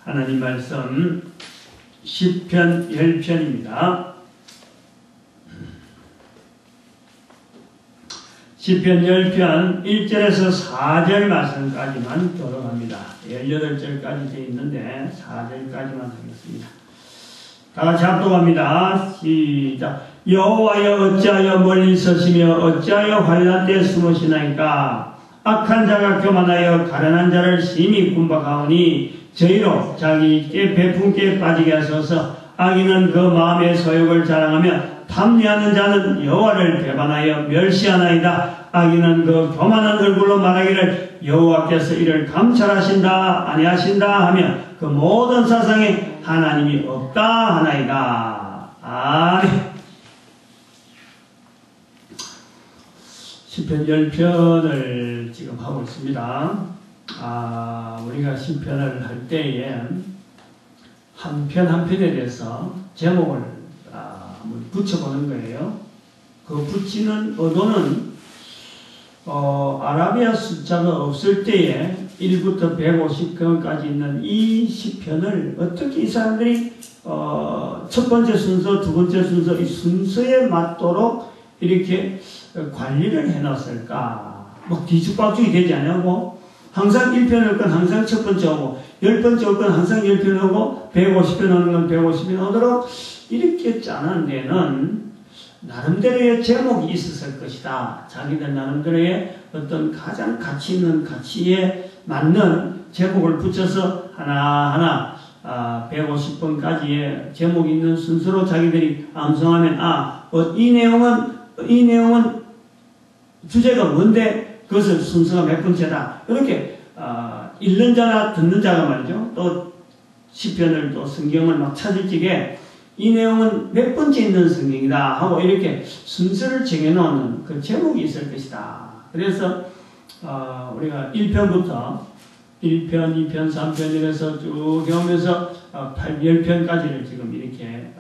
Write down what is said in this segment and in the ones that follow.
하나님 말씀 시편 10편입니다. 시편 10편 1절에서 4절 말씀까지만 들어갑니다. 18절까지 되어 있는데 4절까지만 하겠습니다. 다 같이 합독합니다. 시작. 여호와여 어찌하여 멀리 서시며 어찌하여 환난 때 숨으시나이까. 악한 자가 교만하여 가련한 자를 심히 군박하오니 저희로 자기께 베푼께 빠지게 하소서. 악인은 그 마음의 소욕을 자랑하며 탐내하는 자는 여호와를 배반하여 멸시하나이다. 악인은 그 교만한 얼굴로 말하기를 여호와께서 이를 감찰하신다 아니하신다 하며 그 모든 사상에 하나님이 없다 하나이다. 아멘. 시편 10편을 지금 하고 있습니다. 우리가 시편을 할 때에 한 편 한 편에 대해서 제목을 붙여보는 거예요. 그 붙이는 의도는 아라비아 숫자가 없을 때에 1부터 150편까지 있는 이 시편을 어떻게 이 사람들이 첫 번째 순서, 두 번째 순서, 이 순서에 맞도록 이렇게 관리를 해놨을까? 막 뒤죽박죽이 되지 않냐고? 항상 1편 올 건 항상 첫 번째 오고, 10번째 올 건 항상 10편 오고, 150편 오는 건 150편 오도록 이렇게 짜는 데는 나름대로의 제목이 있었을 것이다. 자기들 나름대로의 어떤 가장 가치 있는 가치에 맞는 제목을 붙여서 하나하나 150번까지의 제목이 있는 순서로 자기들이 암송하면 이 내용은 주제가 뭔데 그것을 순서가 몇 번째다. 이렇게 읽는 자나 듣는 자가 말이죠. 또 시편을 또 성경을 막 찾을 적에 이 내용은 몇 번째 있는 성경이다 하고 이렇게 순서를 정해놓는 그 제목이 있을 것이다. 그래서 우리가 1편부터 1편, 2편, 3편 이래서 쭉 해오면서 10편까지를 지금 이렇게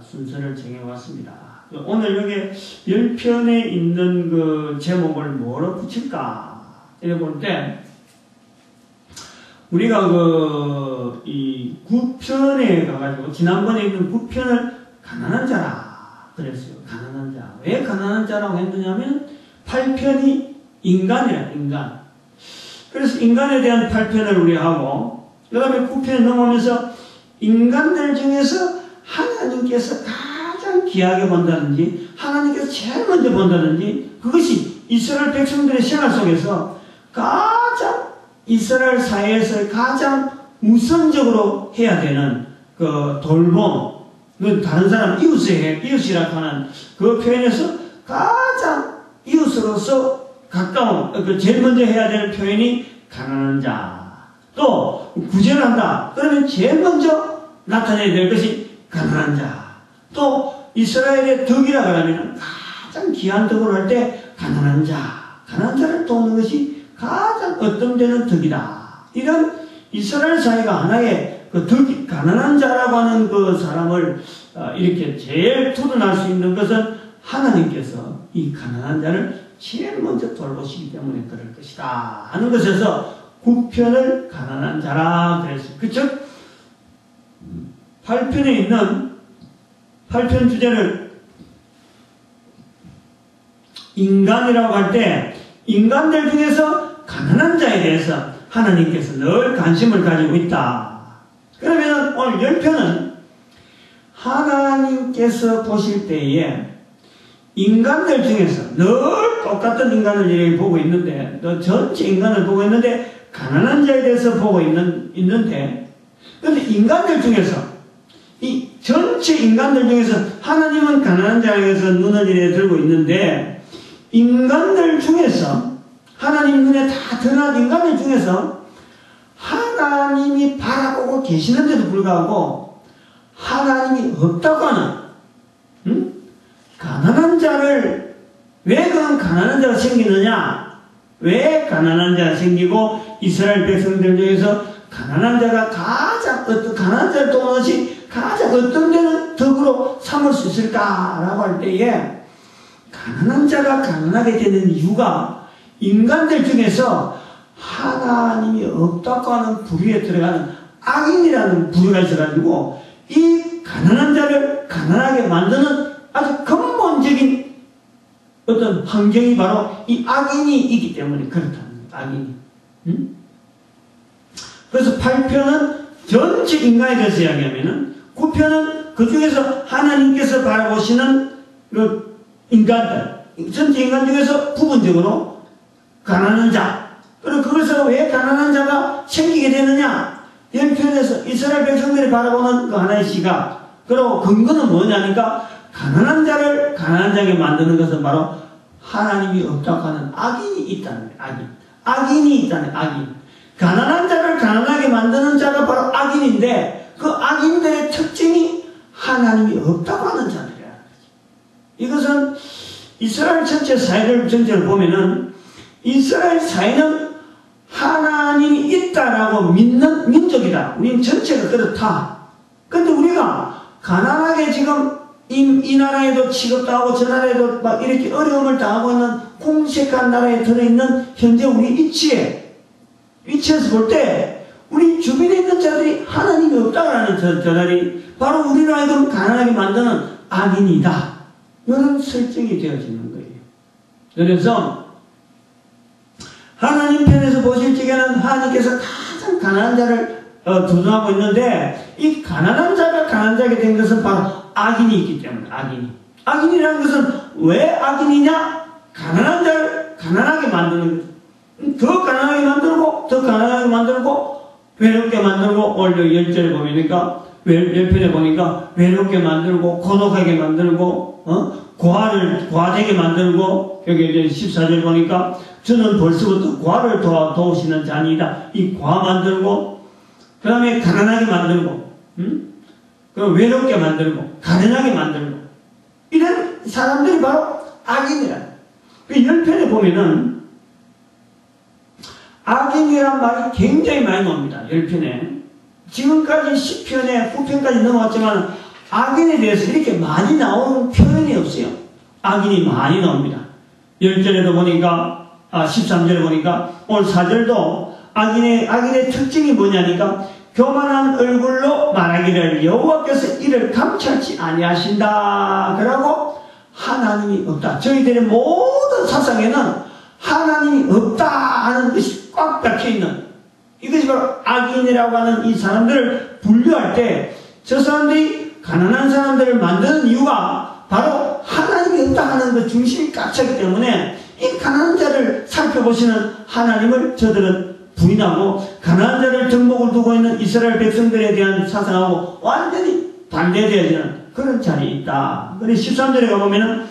순서를 정해왔습니다. 오늘 여기 10편에 있는 그 제목을 뭐로 붙일까? 이래 볼 때 우리가 이 9편에 가가지고 지난번에 있는 9편을 가난한 자라 그랬어요. 가난한 자. 왜 가난한 자라고 했느냐면 8편이 인간이라 인간. 그래서 인간에 대한 8편을 우리 하고 그 다음에 9편에 넘어오면서 인간들 중에서 하나님께서 가장 귀하게 본다든지 하나님께서 제일 먼저 본다든지 그것이 이스라엘 백성들의 생활 속에서 가장 이스라엘 사회에서 가장 우선적으로 해야 되는 그 돌봄, 그 다른 사람 이웃이라고 하는 그 표현에서 가장 이웃으로서 가까운, 제일 먼저 해야 되는 표현이 가난한 자. 또 구제를 한다. 그러면 제일 먼저 나타내야 될 것이 가난한 자. 또 이스라엘의 덕이라 그러면 가장 귀한 덕을 할 때 가난한 자. 가난한 자를 돕는 것이 가장 어떤 데는 덕이다. 이런 이스라엘 사회가 하나의 그 덕이 가난한 자라고 하는 그 사람을 이렇게 제일 투둔할 수 있는 것은 하나님께서 이 가난한 자를 제일 먼저 돌보시기 때문에 그럴 것이다 하는 것에서 9편을 가난한 자라 그랬어요. 그쵸? 8편에 있는 8편 주제를 인간이라고 할 때 인간들 중에서 가난한 자에 대해서 하나님께서 늘 관심을 가지고 있다. 그러면 오늘 10편은 하나님께서 보실 때에 인간들 중에서 늘 똑같은 인간을 이렇게 보고 있는데 전체 인간을 보고 있는데 가난한 자에 대해서 보고 있는데 그런데 인간들 중에서 이 전체 인간들 중에서 하나님은 가난한 자에 대해서 눈을 이렇게 들고 있는데 인간들 중에서 하나님 눈에 다 드러난 인간들 중에서 하나님이 바라보고 계시는데도 불구하고 하나님이 없다고 하는 가난한 자를 왜 그런 가난한 자가 생기느냐? 왜 가난한 자가 생기고 이스라엘 백성들 중에서 가난한 자가 가장 가난한 자를 돕는 것이 가장 어떤 데는 덕으로 삼을 수 있을까라고 할 때에 가난한 자가 가난하게 되는 이유가 인간들 중에서 하나님이 없다고 하는 부류에 들어가는 악인이라는 부류가 있어가지고 이 가난한 자를 가난하게 만드는 아주 근본적인 어떤 환경이 바로 이 악인이 있기 때문에 그렇다는 거예요. 악인이. 응? 그래서 8편은 전체 인간에 대해서 이야기하면은 9편은 그 중에서 하나님께서 바라보시는 그 인간들, 전체 인간 중에서 부분적으로 가난한 자. 그리고 그것을 왜 가난한 자가 생기게 되느냐? 10편에서 이스라엘 백성들이 바라보는 그 하나의 시각. 그리고 근거는 뭐냐니까 가난한 자를 가난한 자에게 만드는 것은 바로 하나님이 없다고 하는 악인이 있다는 거예요. 악인이 있다는 거예요. 악인. 가난한 자를 가난하게 만드는 자가 바로 악인인데 그 악인들의 특징이 하나님이 없다고 하는 자들이라는 거죠. 이것은 이스라엘 전체 사회를 전체를 보면은 이스라엘 사회는 하나님이 있다라고 믿는 민족이다. 우리는 전체가 그렇다. 근데 우리가 가난하게 지금 이 나라에도 취급당하고 저 나라에도 막 이렇게 어려움을 당하고 있는 공색한 나라에 들어있는 현재 우리 위치에서 볼 때 우리 주변에 있는 자들이 하나님이 없다라는 저들이 바로 우리로 하여금 가난하게 만드는 악인이다. 이런 설정이 되어지는 거예요. 그래서 하나님 편에서 보실 적에는 하나님께서 가장 가난한 자를 두둔하고 있는데 이 가난한 자가 가난한 자게 된 것은 바로 악인이 있기 때문에 악인이라는 것은 왜 악인이냐? 가난한 자를 가난하게 만드는 거죠. 더 가난하게 만들고 더 가난하게 만들고 외롭게 만들고 오늘 10절에 보니까 10편에 보니까 외롭게 만들고 고독하게 만들고 고아되게 만들고 여기 이제 14절 보니까 저는 벌써부터 고아를 도우시는 자니이다. 이 고아 만들고 그 다음에 가난하게 만들고 그 외롭게 만들고 가난하게 만들고 이런 사람들이 바로 악인이라. 그 10편에 보면은 악인이란 말이 굉장히 많이 나옵니다. 10편에. 지금까지 10편에 9편까지 넘어왔지만 악인에 대해서 이렇게 많이 나오는 표현이 없어요. 악인이 많이 나옵니다. 10절에도 보니까 13절에 보니까 오늘 4절도 악인의 특징이 뭐냐니까 교만한 얼굴로 말하기를 여호와께서 이를 감찰치 아니하신다. 그러고 하나님이 없다. 저희들의 모든 사상에는 하나님이 없다 하는 것이 꽉 박혀있는 이것이 바로 악인이라고 하는 이 사람들을 분류할 때 저 사람들이 가난한 사람들을 만드는 이유가 바로 하나님이 없다 하는 그 중심이 꽉 차기 때문에 이 가난한 자를 살펴보시는 하나님을 저들은 부인하고 가난한 자를 덕목을 두고 있는 이스라엘 백성들에 대한 사상하고 완전히 반대되어지는 그런 자리에 있다. 그래서 13절에 가보면은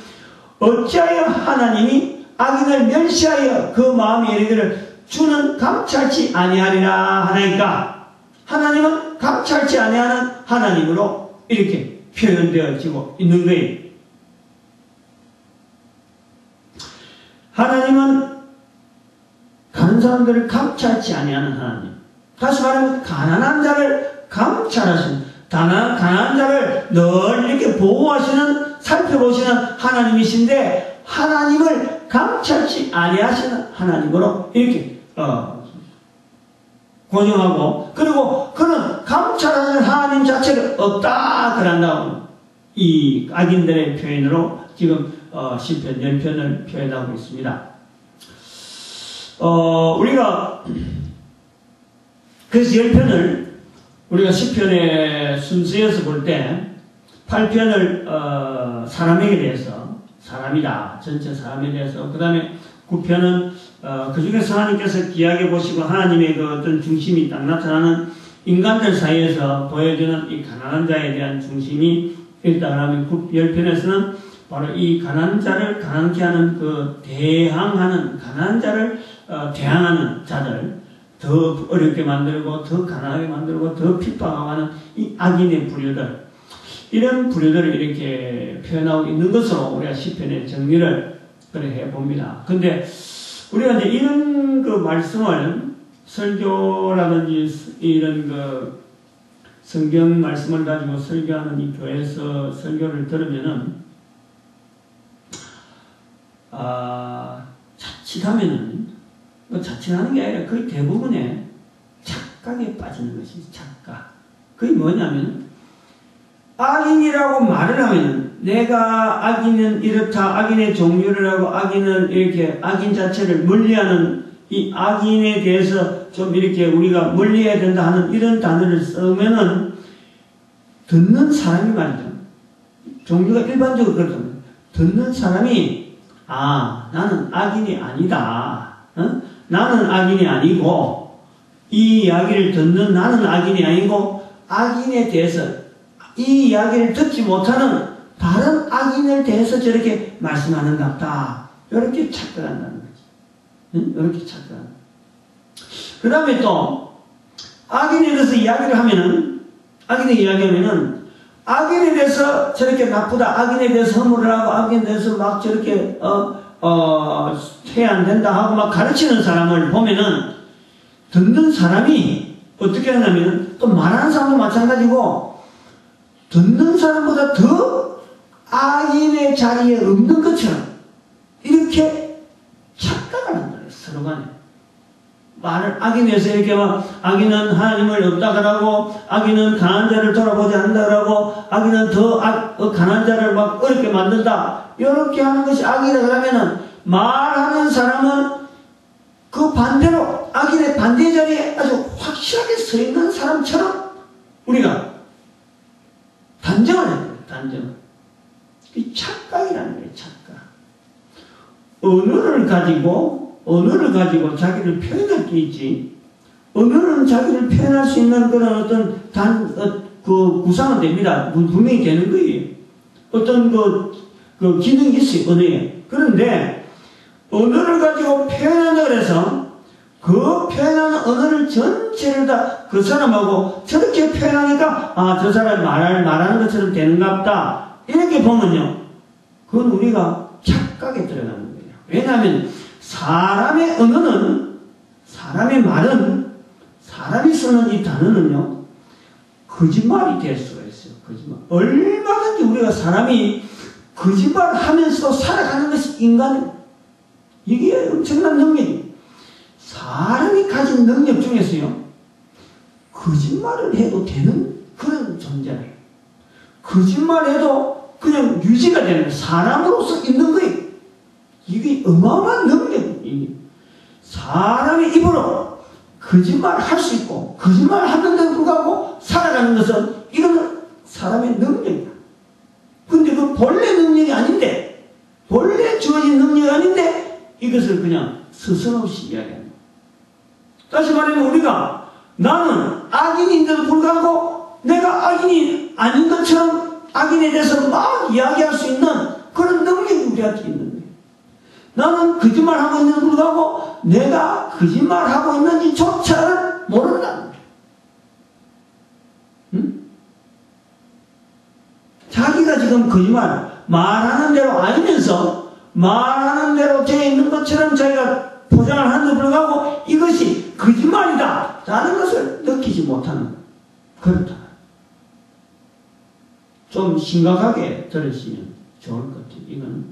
어찌하여 하나님이 악인을 멸시하여 그 마음에 이르기를 주는 감찰치 아니하리라 하나이까. 하나님은 감찰치 아니하는 하나님으로 이렇게 표현되어지고 있는 거예요. 하나님은 가난한 사람들을 감찰치 아니하는 하나님. 다시 말하면 가난한 자를 감찰하시는, 가난한 자를 늘 이렇게 보호하시는, 살펴보시는 하나님이신데 하나님을 감찰치 아니하시는 하나님으로 이렇게 고정하고, 그리고 그는 감찰하는 하나님 자체를 없다 그런다고 이 악인들의 표현으로 지금 10편, 10편을 표현하고 있습니다. 우리가 그래서 10편을 우리가 10편의 순서에서 볼 때 8편을 사람에게 대해서 사람이다. 전체 사람에 대해서. 그 다음에 9편은 그 중에서 하나님께서 귀하게 보시고 하나님의 그 어떤 중심이 딱 나타나는 인간들 사이에서 보여주는 이 가난한 자에 대한 중심이 있다 그러면 10편에서는 바로 이 가난한 자를 가난케 하는 그 대항하는 가난한 자를 대항하는 자들, 더 어렵게 만들고 더 가난하게 만들고 더 핍박하는 이 악인의 부류들, 이런 부류들을 이렇게 표현하고 있는 것으로 우리가 10편의 정리를 해봅니다. 근데 우리가 이제 이런 그 말씀을 설교라든지 이런 그 성경 말씀을 가지고 설교하는 이 교회에서 설교를 들으면은 자칫하면은 자칫하는 게 아니라 거의 대부분의 착각에 빠지는 것이 착각. 그게 뭐냐면 악인이라고 말을 하면 내가 악인은 이렇다, 악인의 종류를 하고 악인은 이렇게 악인 자체를 멀리하는 이 악인에 대해서 좀 이렇게 우리가 멀리해야 된다 하는 이런 단어를 쓰면은 듣는 사람이 말이죠. 종류가 일반적으로 그렇습니다. 듣는 사람이 나는 악인이 아니다. 나는 악인이 아니고 이 이야기를 듣는 나는 악인이 아니고 악인에 대해서 이 이야기를 듣지 못하는 다른 악인을 대해서 저렇게 말씀하는갑다. 이렇게 착각한다는 거지. 이렇게 착각한다. 그 다음에 또 악인에 대해서 이야기를 하면은 악인에 대해서 저렇게 나쁘다, 악인에 대해서 허물을 하고 악인에 대해서 막 저렇게 해야 안 된다 하고 막 가르치는 사람을 보면은 듣는 사람이 어떻게 하냐면 또 말하는 사람도 마찬가지고 듣는 사람보다 더 악인의 자리에 없는 것처럼 이렇게 착각을 한다. 서로 간에 말을 악인에서 이렇게 막 악인은 하나님을 없다 그러고 악인은 강한 자를 돌아보지 않는다 그러고 악인은 더 강한 자를 막 어렵게 만든다 이렇게 하는 것이 악이라 그러면은 말하는 사람은 그 반대로 악인의 반대 자리에 아주 확실하게 서 있는 사람처럼 우리가 단정을 해야 돼요. 단정. 이 착각이라는 거예요. 착각. 언어를 가지고 자기를 표현할 게 있지. 언어는 자기를 표현할 수 있는 그런 어떤 구상은 됩니다. 분명히 되는 거예요. 어떤 그 기능이 있어요. 언어에. 그런데 언어를 가지고 표현한다 그래서 그 표현하는 언어를 전체를 다 그 사람하고 저렇게 표현하니까 저 사람이 말하는 것처럼 되는갑다. 이렇게 보면요. 그건 우리가 착각에 들어가는 거예요. 왜냐하면 사람의 언어는 사람의 말은 사람이 쓰는 이 단어는요. 거짓말이 될 수가 있어요. 거짓말. 얼마든지 우리가 사람이 거짓말하면서 살아가는 것이 인간은 이게 엄청난 능력이에요. 사람이 가진 능력 중에서요. 거짓말을 해도 되는 그런 존재예요. 거짓말해도 그냥 유지가 되는 거예요. 사람으로서 있는 거예요. 이게 어마어마한 능력이에요. 사람의 입으로 거짓말을 할 수 있고 거짓말을 하는데도 불구하고 살아가는 것은 이거는 사람의 능력이야. 근데 그 본래 능력이 아닌데 본래 주어진 능력이 아닌데 이것을 그냥 스스럼없이 이야기합니다. 다시 말하면 우리가 나는 악인인데도 불구하고 내가 악인이 아닌 것처럼 악인에 대해서 막 이야기할 수 있는 그런 능력이 우리한테 있는 거예요. 나는 거짓말하고 있는데도 불구하고 내가 거짓말하고 있는지조차를 모른다는 거예요. 응? 자기가 지금 거짓말 말하는 대로 아니면서 말하는 대로 되어 있는 것처럼 자기가 포장을 하는데 불구하고 이것이 거짓말이다 라는 것을 느끼지 못하는 그렇다. 좀 심각하게 들으시면 좋을 것 같아요. 이건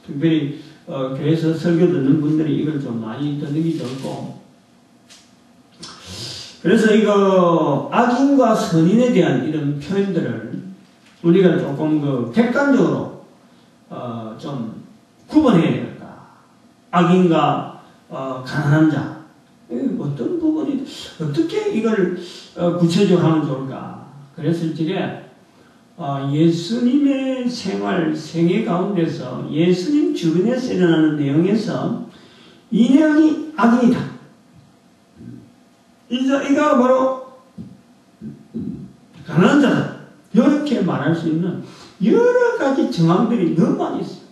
특별히 교회에서 설교 듣는 분들이 이걸 좀 많이 듣는 게 좋고, 그래서 이거 악인과 선인에 대한 이런 표현들을 우리가 조금 객관적으로 좀 구분해야 될까. 악인과 가난한 자, 어떤 부분이 어떻게 이걸 구체적으로 하면 좋을까. 그랬을 적에 예수님의 생애 가운데서 예수님 주변에서 일어나는 내용에서 이 내용이 악인이다. 이가 바로 가난한 자다. 이렇게 말할 수 있는 여러 가지 정황들이 너무 많이 있어요.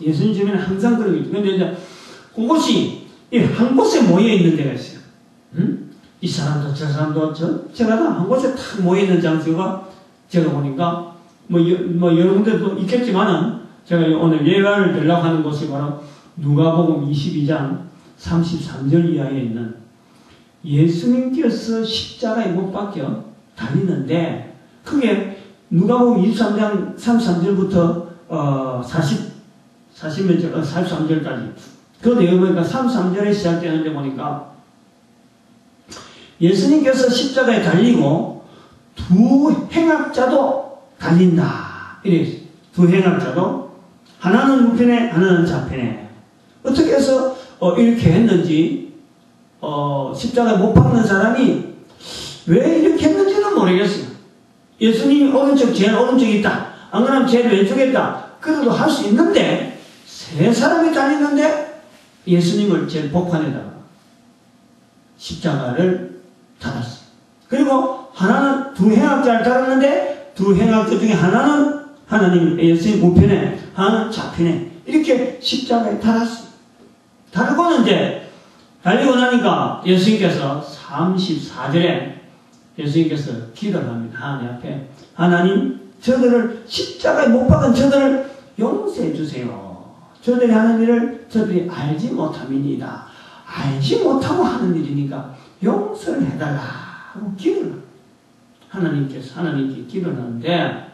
예수님 주변에 항상 그런 게 있죠. 근데 이제 그것이 한 곳에 모여 있는 데가 있어요. 이 사람도 저 사람도 제가 다 한 곳에 탁 모여 있는 장소가 제가 보니까 뭐 여러 군데도 있겠지만은 제가 오늘 예화를 들려고 하는 곳이 바로 누가복음 22장 33절 이하에 있는 예수님께서 십자가에 못 박혀 달리는데 그게 누가복음 23장 33절부터 43절까지 그 내용을 보니까 33절에 시작되는데 보니까 예수님께서 십자가에 달리고 두 행악자도 달린다. 이랬어요. 두 행악자도 하나는 우편에 하나는 좌편에. 어떻게 해서 이렇게 했는지 십자가에 못 박는 사람이 왜 이렇게 했는지는 모르겠어요. 예수님이 오른쪽 제일 오른쪽에 있다. 안 그러면 제일 왼쪽에 있다. 그래도 할 수 있는데 세 사람이 달리는데 예수님을 제일 복판에다가 십자가를 달았어요. 그리고 하나는 두 행악자를 달았는데 두 행악자 중에 하나는 하나님 예수님 우편에 하나는 좌편에 이렇게 십자가에 달았어요. 달고는 이제 달리고 나니까 예수님께서 34절에 예수님께서 기도를 합니다. 하나님 앞에 하나님 저들을 십자가에 못 박은 저들을 용서해 주세요. 저들이 하는 일을 저들이 알지 못함이니이다. 알지 못하고 하는 일이니까 용서를 해달라 하고 기도를 하나님께 기도를 하는데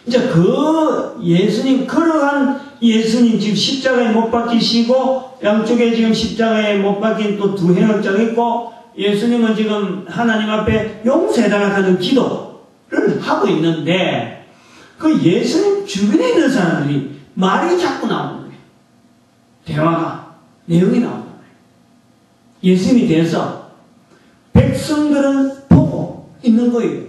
이제 그 예수님 걸어간 예수님 지금 십자가에 못 박히시고 양쪽에 지금 십자가에 못 박힌 또 두 행악자가 있고 예수님은 지금 하나님 앞에 용서해달라 하는 기도를 하고 있는데 그 예수님 주변에 있는 사람들이 말이 자꾸 나오는 거예요. 대화가 내용이 나오는 거예요. 예수님에 대해서 백성들은 보고 있는 거예요.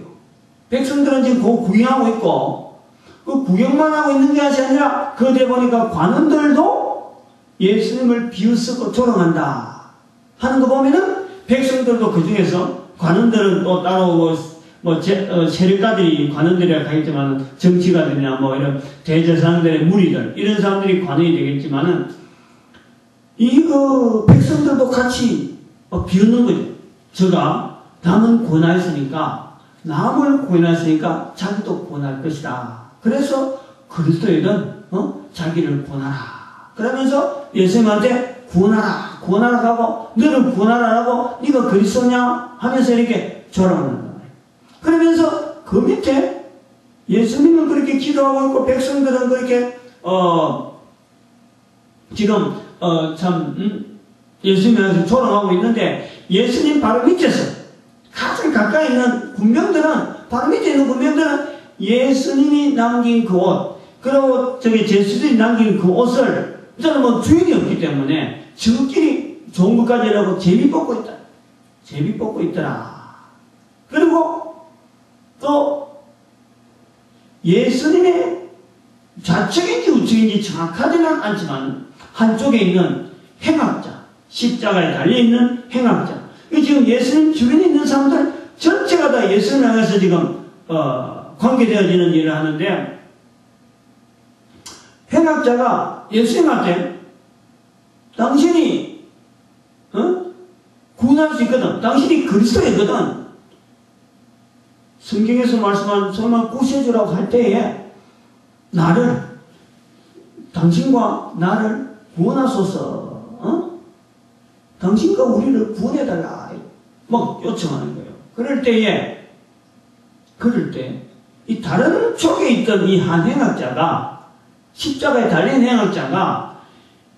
백성들은 지금 그거 구경하고 있고 그 구경만 하고 있는 게 아니라 그때 보니까 관원들도 예수님을 비웃고 조롱한다 하는 거 보면은 백성들도 그 중에서 관원들은 또 따로 세력가들이 관원들이라 하겠지만 정치가들이나 뭐 이런 대제사장들의 무리들 이런 사람들이 관원이 되겠지만은 이거 백성들도 같이 비웃는 거죠. 저가 남은 구원하였으니까 남을 구원하였으니까 자기도 구원할 것이다. 그래서 그리스도이든 자기를 구원하라. 그러면서 예수님한테 구원하라 하고 너를 구원하라고 네가 그리스도냐 하면서 이렇게 조롱하는 거예요. 그러면서 그 밑에 예수님은 그렇게 기도하고 있고 백성들은 그렇게 지금 예수님한테 조롱하고 있는데 예수님 바로 밑에서 가장 가까이 있는 군병들은 바로 밑에 있는 군병들은 예수님이 남긴 그 옷 그리고 제수들이 남긴 그 옷을 저는 뭐 주인이 없기 때문에 저끼리 좋은 것까지 하려고 제비 뽑고 있다. 제비 뽑고 있더라. 그리고 또 예수님의 좌측인지 우측인지 정확하지는 않지만 한쪽에 있는 행악자, 십자가에 달려있는 행악자. 지금 예수님 주변에 있는 사람들 전체가 다 예수님을 향해서 지금 관계되어지는 일을 하는데 행악자가 예수님한테 당신이 구원할 수 있거든. 당신이 그리스도이거든. 성경에서 말씀한 정말 구세주라고 할 때에 당신과 나를 구원하소서. 당신과 우리를 구원해달라. 막 요청하는 거예요. 그럴 때 이 다른 쪽에 있던 이 한 행악자가 십자가에 달린 행악자가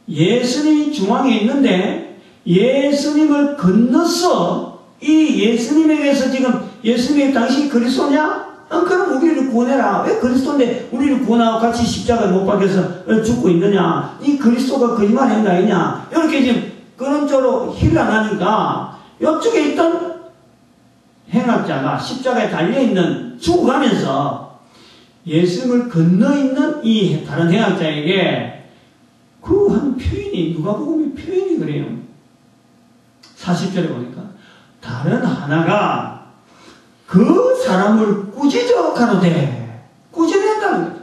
예수님이 중앙에 있는데 예수님을 건너서 이 예수님에게서 지금 예수님이 당신이 그리스도냐? 그럼 우리를 구원해라. 왜 그리스도인데 우리를 구원하고 같이 십자가에 못 박혀서 죽고 있느냐? 이 그리스도가 거짓말 했나 아니냐? 이렇게 지금 그런 쪽으로 힐러나니까 이쪽에 있던 행악자가 십자가에 달려있는 죽어가면서 예수님을 건너있는 이 다른 행악자에게 그 한 표현이 누가복음의 표현이 그래요. 40절에 보니까 다른 하나가 그 사람을 꾸짖어 가로되 꾸짖는다는 거죠.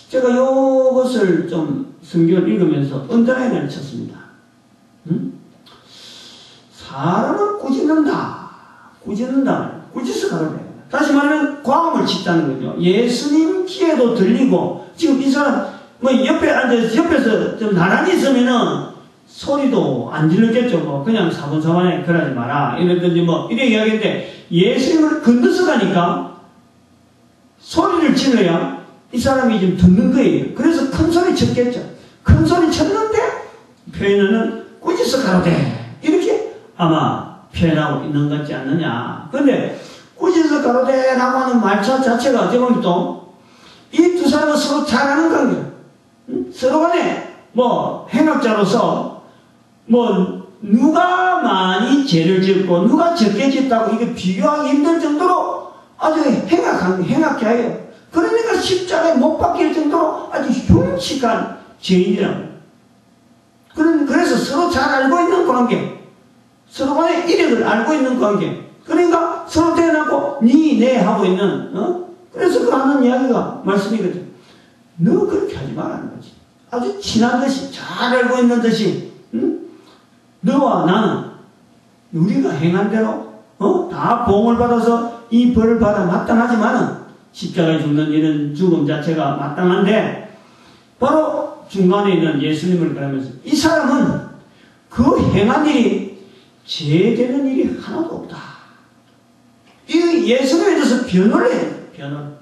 제가 이것을 좀 성경을 읽으면서 언더라인을 쳤습니다. 사람을 꾸짖는다. 꾸짖어 가로되. 다시 말하면 과음을 짓다는 거죠. 예수님 귀에도 들리고 지금 이 사람 옆에 앉아서 옆에서 좀 나란히 있으면은 소리도 안 질렀겠죠. 그냥 사분사분해 그러지 마라 이랬든지 이래 이야기인데 예수님을 건너서 가니까 소리를 질러야 이 사람이 지금 듣는 거예요. 그래서 큰 소리 쳤겠죠. 큰 소리 쳤는데 표현은 꾸짖어 가로되 이렇게 아마 표현하고 있는 것 같지 않느냐. 그런데 꾸짖어 가로되라고 하는 말차 자체가 어떻게 보면 또 이 두 사람은 서로 잘 아는 관계예요. 서로 간에 뭐 행악자로서 뭐 누가 많이 죄를 짓고 누가 적게 짓다고 이게 비교하기 힘들 정도로 아주 행악자예요. 그러니까 십자가에 못 박힐 정도로 아주 흉측한 죄인이라고. 그래서 서로 잘 알고 있는 관계, 서로 간의 이력을 알고 있는 관계. 그러니까 서로 대놓고 니, 내 하고 있는, 그래서 그 하는 이야기가 말씀이거든. 너 그렇게 하지 말라는 거지. 아주 친한 듯이, 잘 알고 있는 듯이, 너와 나는 우리가 행한 대로, 다 보응을 받아서 이 벌을 받아 마땅하지만은 십자가에 죽는 이런 죽음 자체가 마땅한데, 바로 중간에 있는 예수님을 그러면서 이 사람은 그 행한 일이 죄되는 일이 하나도 없다. 이 예수님에 대해서 변호를 해요. 변호.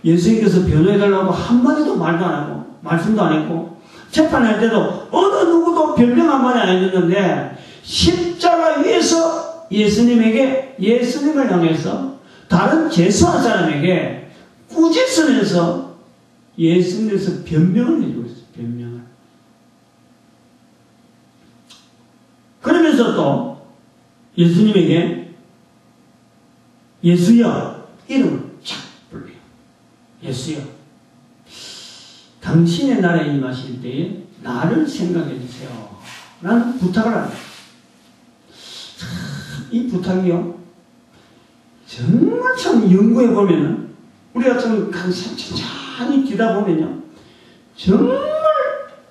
예수님께서 변호해달라고 한마디도 말도 안 하고 말씀도 안 했고 재판할 때도 어느 누구도 변명 한마디 안 해줬는데 십자가 위에서 예수님을 향해서 다른 죄수한 사람에게 꾸짖으면서 예수님께서 변명을 해주고 있어요. 변명을. 그러면서 또 예수님에게 예수여 이름을 착 불러요. 예수여 당신의 나라에 임하실 때에 나를 생각해 주세요. 라는 부탁을 합니다. 이 부탁이요 정말 참 연구해 보면은 우리가 좀 천천히 뒤다 보면요 정말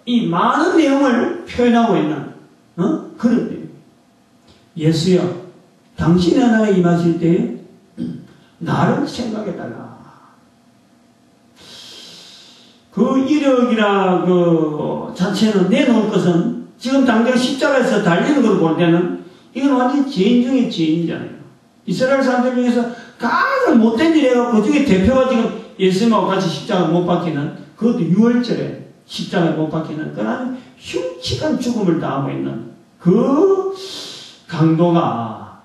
이 많은 내용을 표현하고 있는 그런 내용. 예수여 당신의 나라에 임하실 때에 나를 생각해 달라. 그 이력이라 그 자체는 내놓을 것은 지금 당장 십자가에서 달리는 걸 볼 때는 이건 완전 죄인 중에 죄인이잖아요. 이스라엘 사람들 중에서 가장 못된 일 해갖고 그 중에 대표가 지금 예수님하고 같이 십자가 못 박히는 그것도 6월절에 십자가에 못 박히는 그런 흉측한 죽음을 당하고 있는 그 강도가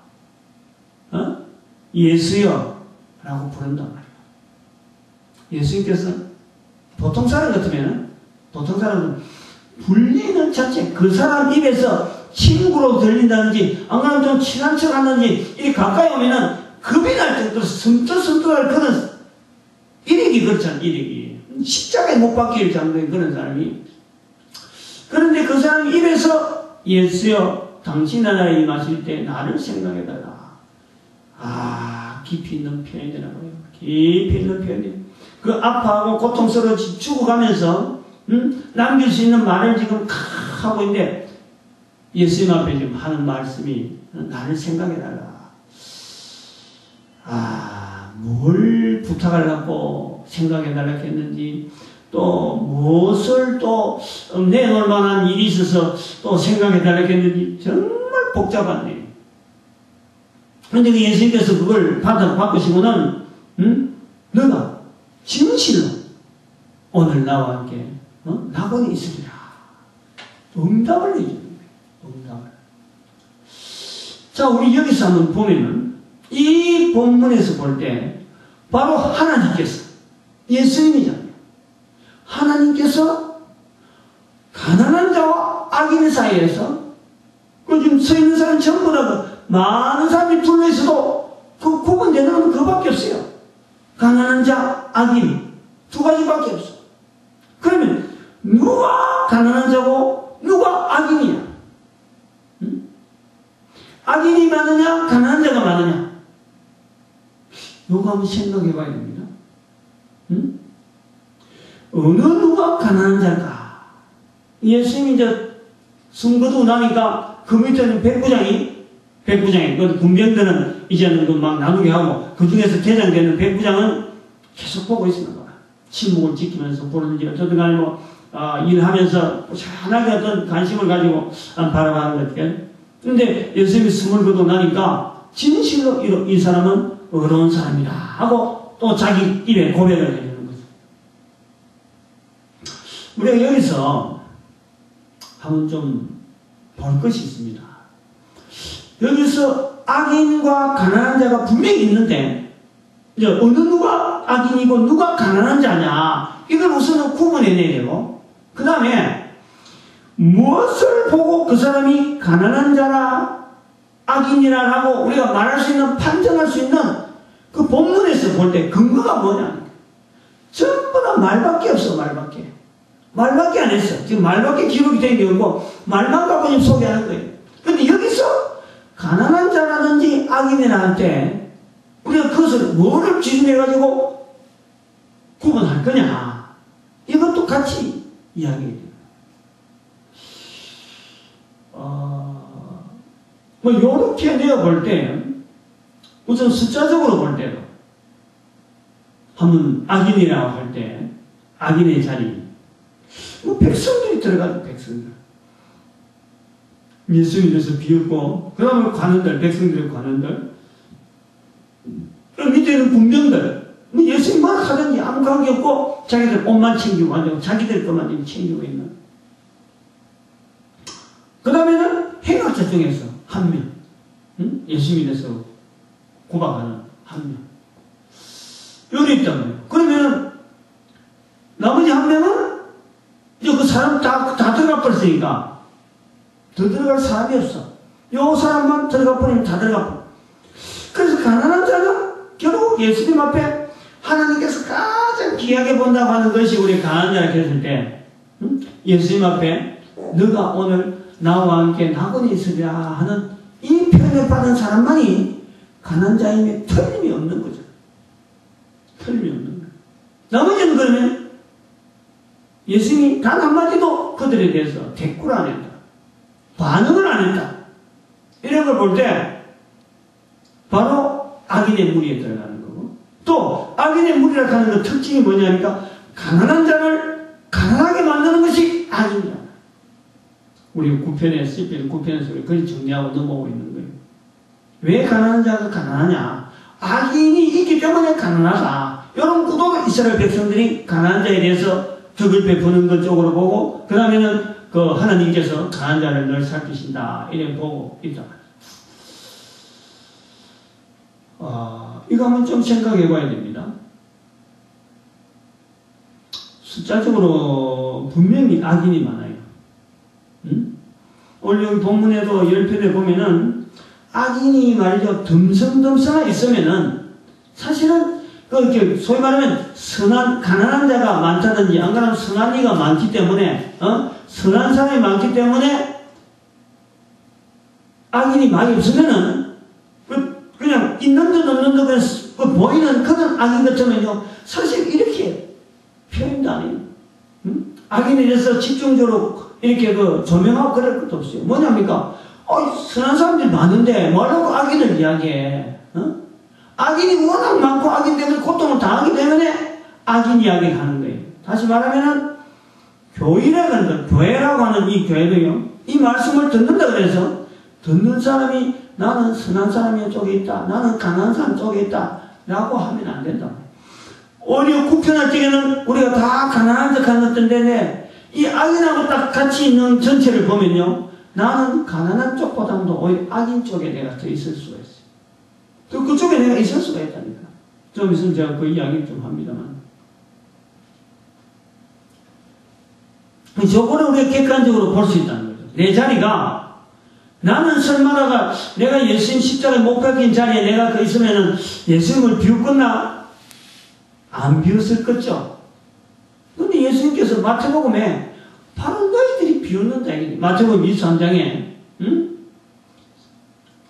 예수여 라고 부른단 말이에요. 예수님께서 보통 사람 같으면 보통 사람은 불리는 자체 그 사람 입에서 친구로 들린다든지 안 그러면 좀 친한 척 하는지 이렇게 가까이 오면은 겁이 날 정도로 섬뜩섬뜩할 그런 이력이 그렇잖아. 이력이 십자가에 못 박힐 정도의 그런 사람이. 그런데 그 사람 입에서 예수여 당신 나라에 임하실 때 나를 생각해달라. 아 깊이 있는 표현이라고요. 깊이 있는 표현이. 그 아파하고 고통스러워 죽어가면서 남길 수 있는 말을 지금 하고 있는데 예수님 앞에 지금 하는 말씀이 나를 생각해달라. 아, 뭘 부탁하려고 생각해달라 했는지 또 무엇을 또 내놓을 만한 일이 있어서 또 생각해달라 했는지 정말 복잡하네요. 그런데 그 예수님께서 그걸 바꾸시고는 너가 진실로 오늘 나와 함께 낙원에 있으리라. 응답을 해주는 거예요. 응답을. 자, 우리 여기서 한번 보면은 이 본문에서 볼 때 바로 하나님께서 예수님이잖아요. 하나님께서 가난한 자와 악인의 사이에서 그 지금 서 있는 사람 전부 다 많은 사람이 둘러있어도 그 구분되는 건 그거밖에 없어요. 가난한 자, 악인 두 가지밖에 없어. 그러면 누가 가난한 자고 누가 악인이야? 악인이 많으냐 가난한 자가 많으냐? 요거 한번 생각해 봐야 됩니다. 어느 누가 가난한 자일까? 예수님이 이제 선거도 나니까 그 밑에는 백부장이 그 군병들은 이제는 막 나누게 하고 그 중에서 대장되는 백부장은 계속 보고 있는 거야. 침묵을 지키면서 보는지 어쨌든 간에 일하면서 편하게 어떤 관심을 가지고 바라보는 것 같아요. 근데 예수님이 스물 거도 나니까 진실로 이 사람은 어려운 사람이다 하고 또 자기 입에 고백을 해주는 거죠. 우리가 여기서 한번 좀 볼 것이 있습니다. 여기서 악인과 가난한 자가 분명히 있는데, 이제 어느 누가 악인이고 누가 가난한 자냐, 이걸 우선은 구분해내야 되고, 그 다음에 무엇을 보고 그 사람이 가난한 자라 악인이라고 우리가 말할 수 있는, 판정할 수 있는 그 본문에서 볼 때 근거가 뭐냐. 전부 다 말밖에 없어. 말밖에 안 했어. 지금 말밖에 기록이 된 게 없고 말만 갖고 지금 소개하는 거예요. 근데 여기서 가난한 자라든지 악인이라 할 때 우리가 그것을 뭐를 기준해가지고 구분할 거냐, 이것도 같이 이야기해야 돼요. 뭐 요렇게 내어 볼 때 우선 숫자적으로 볼 때도 한번 악인이라고 할 때 악인의 자리, 뭐 백성들이 들어가죠. 백성들 예수님께서 비웃고, 그 다음에 관원들, 백성들의 관원들, 그 밑에는 군병들, 뭐 예수님만 하든지 아무 관계없고 자기들 옷만 챙기고 앉고 자기들 것만 챙기고 있는. 그 다음에는 행악자 중에서 한 명, 예수님에 대해서 고박하는 한 명, 요리 있단 말이에요. 그러면 나머지 한 명은 이제 그 사람 다 들어가 버렸으니까 더 들어갈 사람이 없어. 요 사람만 들어가 버리면 다 들어가 버려. 그래서 가난한 자는 결국 예수님 앞에 하나님께서 가장 귀하게 본다고 하는 것이 우리 가난한 자라 했을 때, 예수님 앞에 너가 오늘 나와 함께 낙원에 있으리라 하는 이 표현을 받은 사람만이 가난한 자임에 틀림이 없는 거죠. 틀림이 없는 거예요. 나머지는 그러면 예수님이 단 한마디도 그들에 대해서 대꾸를 안 했다, 반응을 안 했다, 이런 걸 볼 때 바로 악인의 무리에 들어가는 거고, 또 악인의 무리라고 하는 그 특징이 뭐냐니까 가난한 자를 가난하게 만드는 것이 악인이야. 우리 9편에, 10편 9편에서 우리 그리 정리하고 넘어오고 있는 거예요. 왜 가난한 자가 가난하냐? 악인이 있기 때문에 가난하다. 이런 구도로 이스라엘 백성들이 가난한 자에 대해서 덕을 베푸는 것 쪽으로 보고, 그 다음에는 그 하나님께서 가난한 자를 늘 살피신다, 이래 보고 있다. 이거 한번 좀 생각해 봐야 됩니다. 숫자적으로 분명히 악인이 많아요. 오늘 여기 본문에도 10편에 보면은 악인이 말이죠, 듬성듬성 있으면은 사실은 그 소위 말하면 선한, 가난한 자가 많다든지 안 그러면 선한 이가 많기 때문에, 선한 사람이 많기 때문에 악인이 많이 없으면은 그냥 있는 듯 없는 듯 보이는 그런 악인 같으면요, 사실 이렇게 표현도 안 해요. 악인에 대해서 집중적으로 이렇게 조명하고 그럴 것도 없어요. 뭐냐니까, 선한 사람들이 많은데 뭐라고 악인을 이야기해? 악인이 워낙 많고 악인 때문에 고통을 당하기 때문에 악인 이야기를 하는 거예요. 다시 말하면은 교회라고 하는 것, 교회라고 하는 이 교회도요, 이 말씀을 듣는다 그래서 듣는 사람이 나는 선한 사람의 쪽에 있다, 나는 가난한 사람 쪽에 있다 라고 하면 안 된다. 오히려 구편할 적에는 우리가 다 가난한 척 하는 건데, 이 악인하고 딱 같이 있는 전체를 보면요, 나는 가난한 쪽보다도 오히려 악인 쪽에 내가 더 있을 수가 있어요. 또 그쪽에 내가 있을 수가 있다니까. 좀 있으면 제가 그 이야기 좀 합니다만. 저거를 우리가 객관적으로 볼 수 있다는 거죠. 내 자리가, 나는 설마다가 내가 예수님 십자가에 못 박힌 자리에 내가 그 있으면은 예수님을 비웃겠나? 안 비웃을 거죠. 근데 예수님께서 마태복음에 바로 너희들이 비웃는다. 마태복음 23장에,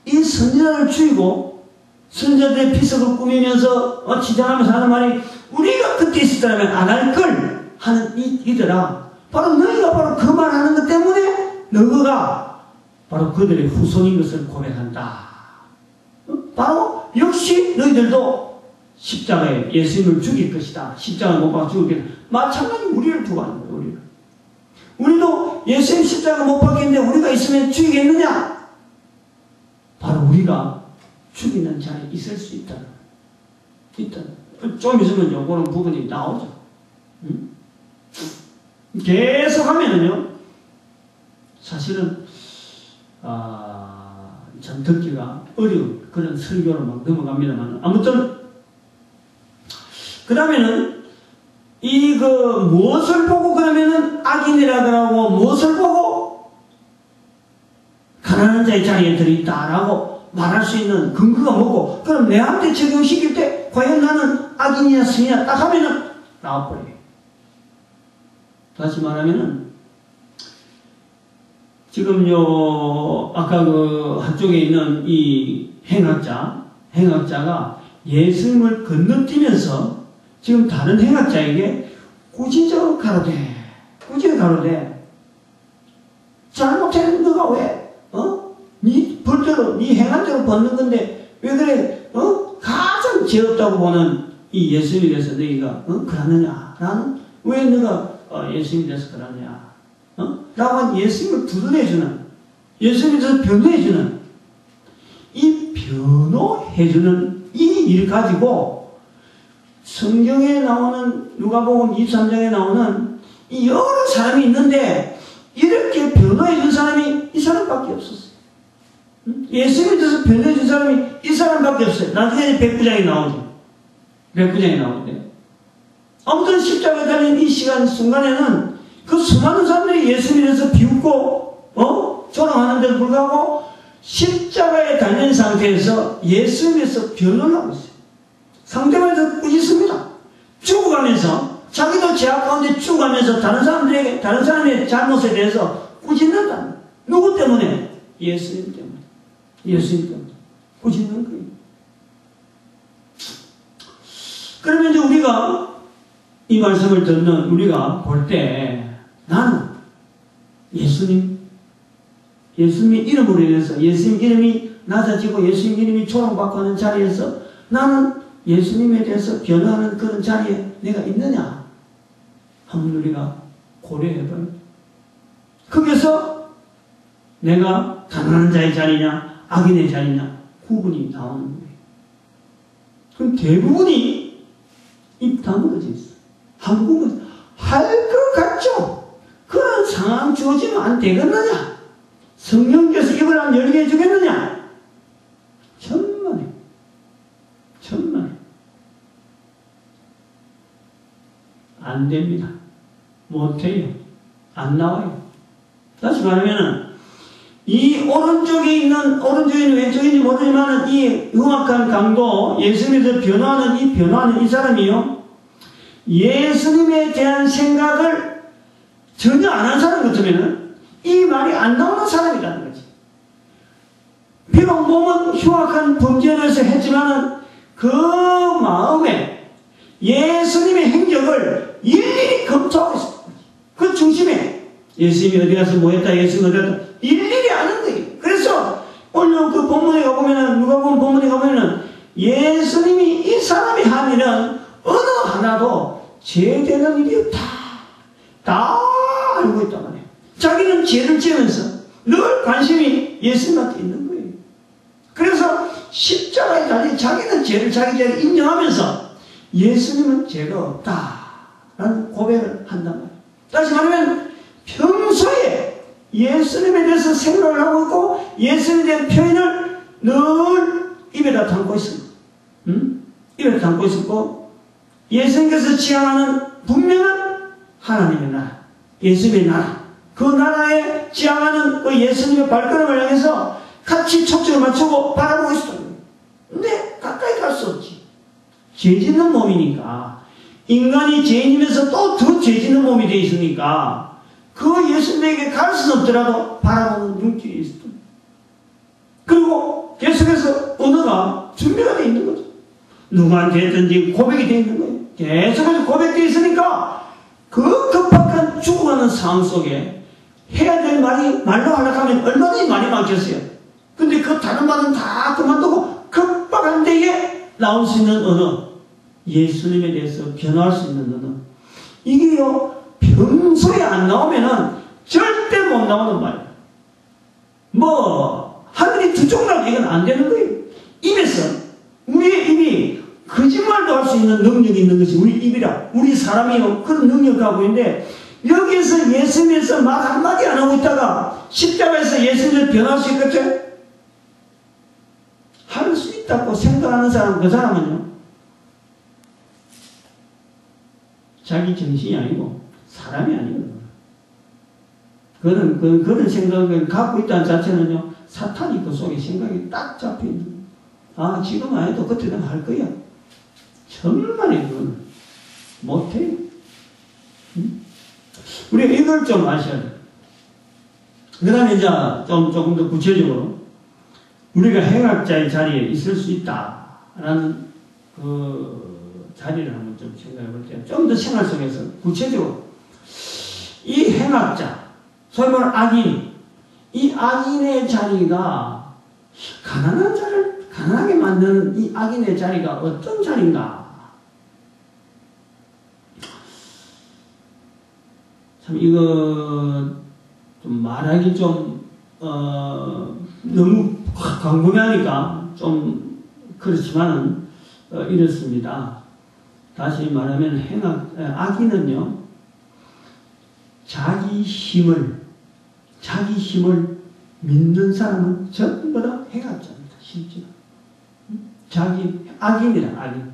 이 선지자를 죽이고 선지자들의 비석을 꾸미면서 치장하면서 하는 말이, 우리가 그때 있었다면 안 할 걸 하는 이들아, 바로 너희가 바로 그 말 하는 것 때문에 너희가 바로 그들의 후손인 것을 고백한다. 바로 역시 너희들도 십자가에 예수님을 죽일 것이다, 십자가에 못 박아 죽일 것이다. 마찬가지 우리를 두고 하는 거예요. 우리도 예수님 십자가 못 박혔는데 우리가 있으면 죽이겠느냐? 바로 우리가 죽이는 자리에 있을 수 있다는. 좀 있으면 요거는 부분이 나오죠. 계속 하면은요, 사실은 참 듣기가 어려운 그런 설교로 막 넘어갑니다만, 아무튼 그 다음에는 무엇을 보고 그러면은 악인이라더라고, 무엇을 보고 가난한 자의 자리에 들어있다라고 말할 수 있는 근거가 뭐고, 그럼 내한테 적용시킬 때 과연 나는 악인이냐 성이냐 딱 하면은 나와버려요. 다시 말하면은 지금요, 아까 한쪽에 있는 이 행악자가 예수님을 건너뛰면서 지금 다른 행악자에게 꾸짖어 가로되, 잘못했는 너가 왜, 네 벌대로, 네 행한 대로 받는 건데, 왜 그래, 가장 죄 없다고 보는 이 예수님에 대해서 너희가, 그러느냐라는, 왜 너가, 예수님에 대해서 그러느냐, 라고 예수님을 두둔해주는, 예수님에 대해서 변호해주는, 이 변호해주는 이 일 가지고 성경에 나오는, 누가복음 23장에 나오는 이 여러 사람이 있는데 이렇게 변호해준 사람이 이 사람밖에 없었어요. 예수님에 대해서 변호해준 사람이 이 사람밖에 없어요. 나중에 백부장이 나오죠. 백부장이 나오는데, 아무튼 십자가에 달린 이 순간에는 그 수많은 사람들이 예수님에 대해서 비웃고 조롱하는데도 불구하고 십자가에 달린 상태에서 예수님에서 변호를 하고 있어요. 상대방에서 꾸짖습니다. 죽어가면서, 자기도 죄악 가운데 죽어가면서 다른 사람의 잘못에 대해서 꾸짖는다. 누구 때문에? 예수님 때문에 꾸짖는 거예요. 그러면 이제 우리가 이 말씀을 듣는 우리가 볼 때, 나는 예수님 이름으로 인해서, 예수님 이름이 낮아지고 예수님 이름이 조롱받고 하는 자리에서 나는 예수님에 대해서 변호하는 그런 자리에 내가 있느냐? 한번 우리가 고려해봐요. 거기서 내가 가난한 자의 자리냐, 악인의 자리냐, 구분이 나오는 거예요. 그럼 대부분이 입 다물어져 있어. 한국은 할 것 같죠? 그런 상황 주어지면 안 되겠느냐? 성령께서 입을 안 열게 해주겠느냐? 천만에. 안 됩니다. 못해요. 안 나와요. 다시 말하면은, 이 오른쪽에 있는 왼쪽인지 모르지만 이 흉악한 강도, 예수님에서 변호하는 이 사람이요, 예수님에 대한 생각을 전혀 안 한 사람 같으면은 이 말이 안 나오는 사람이라는 거지. 비록 몸은 흉악한 범죄를 했지만은 그 마음에 예수님의 행적을 일일이 검토하고 있습니다. 그 중심에 예수님이 어디 가서 뭐 했다, 예수님이 어디 갔다, 일일이 아는 거예요. 그래서 오늘 그 본문에 가보면은, 누가복음 본문에 가보면은 예수님이 이 사람이 한 일은 어느 하나도 죄되는 일이 없다. 다 알고 있단 말이에요. 자기는 죄를 지으면서 늘 관심이 예수님한테 있는 거예요. 그래서 십자가에 달린 자기는 자기 죄를 인정하면서 예수님은 죄가 없다라는 고백을 한단 말이에요. 다시 말하면 평소에 예수님에 대해서 생각을 하고 있고 예수님에 대한 표현을 늘 입에다 담고 있습니다. 입에다 담고 있었고, 예수님께서 지향하는 분명한 하나님의 나라, 예수님의 나라, 그 나라에 지향하는 그 예수님의 발걸음을 향해서 같이 촉점을 맞추고 바라보고 있었던 거예요. 근데 가까이 갈 수 없지. 죄 짓는 몸이니까, 인간이 죄인이면서 또 더 죄 짓는 몸이 되어 있으니까 그 예수님에게 갈 수는 없더라도 바라보는 눈길이 있었던 거예요. 그리고 계속해서 언어가 준비가 되어 있는 거죠. 누구한테든지 고백이 되어 있는 거예요. 계속해서 고백되어 있으니까 그 급박한 죽어가는 상황 속에 해야 될 말로 하려고 하면 얼마나 말이 많겠어요. 근데 그 다른 말은 다 그만두고 급박한 데에 나올 수 있는 언어, 예수님에 대해서 변화할 수 있는 언어, 이게요 평소에 안 나오면은 절대 못 나오는 말이에요. 뭐 하늘이 두 쪽 나도 이건 안 되는 거예요. 입에서, 우리의 입이 거짓말도 할 수 있는 능력이 있는 것이 우리 입이라. 우리 사람이요 그런 능력을 갖고 있는데 여기서 예수님에서 말 한마디 안 하고 있다가 십자가에서 예수님을 변할 수 있겠지? 할 수 있다고 생각하는 사람, 그 사람은요, 자기 정신이 아니고 사람이 아니거든. 그런 생각을 갖고 있다는 자체는요, 사탄이 그 속에 생각이 딱 잡혀있는 거예요. 아, 지금 안 해도 그때는 할 거야. 천만에 그건 못해요. 우리가 이걸 좀 아셔야 돼요. 그 다음에 이제 조금 더 구체적으로 우리가 행악자의 자리에 있을 수 있다라는 그 자리를 한번 좀 생각해 볼 때 좀 더 생활 속에서 구체적으로 이 행악자, 소위 말하는 악인, 이 악인의 자리가 가난한 자를 가난하게 만드는 이 악인의 자리가 어떤 자리인가? 참 이거 좀 말하기 좀 너무 광범위하니까 좀 그렇지만은 이렇습니다. 다시 말하면 악인은요, 자기 힘을 믿는 사람은 전부 다 행악자입니다. 실제로. 악인이라, 악인.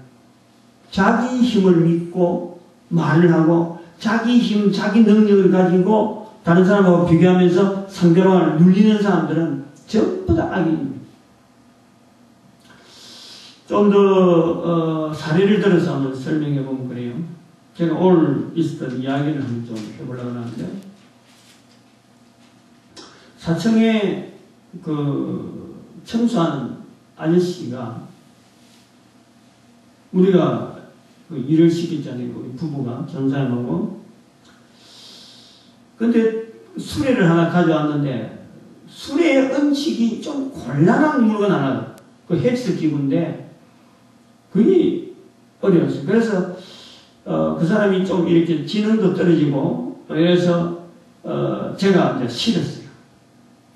자기 힘을 믿고 말을 하고 자기 힘, 자기 능력을 가지고 다른 사람하고 비교하면서 상대방을 눌리는 사람들은 전부 다 악인입니다. 좀 더 사례를 들어서 한번 설명해 보면 그래요. 제가 오늘 있었던 이야기를 한번 좀 해보려고 하는데, 사청에 그 청소하는 아저씨가 우리가 그 일을 시켰잖아요. 우리 부부가 전사님하고. 근데 수레를 하나 가져왔는데 수레의 얹히기 좀 곤란한 물건 하나, 그 헬스 기구인데 그게 어려웠어요. 그래서 그 사람이 좀 이렇게 지능도 떨어지고 그래서 제가 이제 실었어요.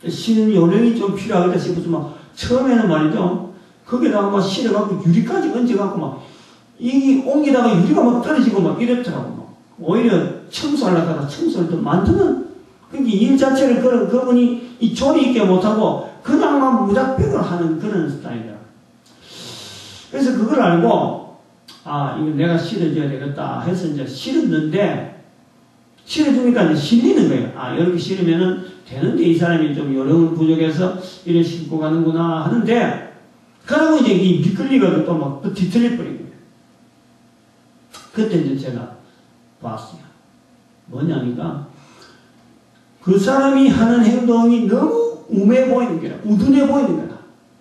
실은 요령이 좀 필요하겠다 싶어서 막 처음에는 말이죠, 거기다가 막 실어갖고 유리까지 얹어갖고 막 이 옹기다가 유리가 막 떨어지고 막 이랬더라고. 막. 오히려 청소하려고 하다가 청소를 더 만드는, 그러니까 일 자체를 그분이 이 조리 있게 못하고 그냥 막 무작백을 하는 그런 스타일이야. 그래서 그걸 알고, 아, 이거 내가 실어줘야 되겠다 해서 이제 실었는데, 실어주니까 이제 실리는 거예요. 아, 이렇게 실으면은 되는데 이 사람이 좀 요령은 부족해서 이래 신고 가는구나 하는데, 그러고 이제 이 미끌리가 또 막 또 뒤틀릴 버린 거예요. 그때 이제 제가 봤어요. 뭐냐니까, 그 사람이 하는 행동이 너무 우매해 보이는 거야. 우둔해 보이는 거야.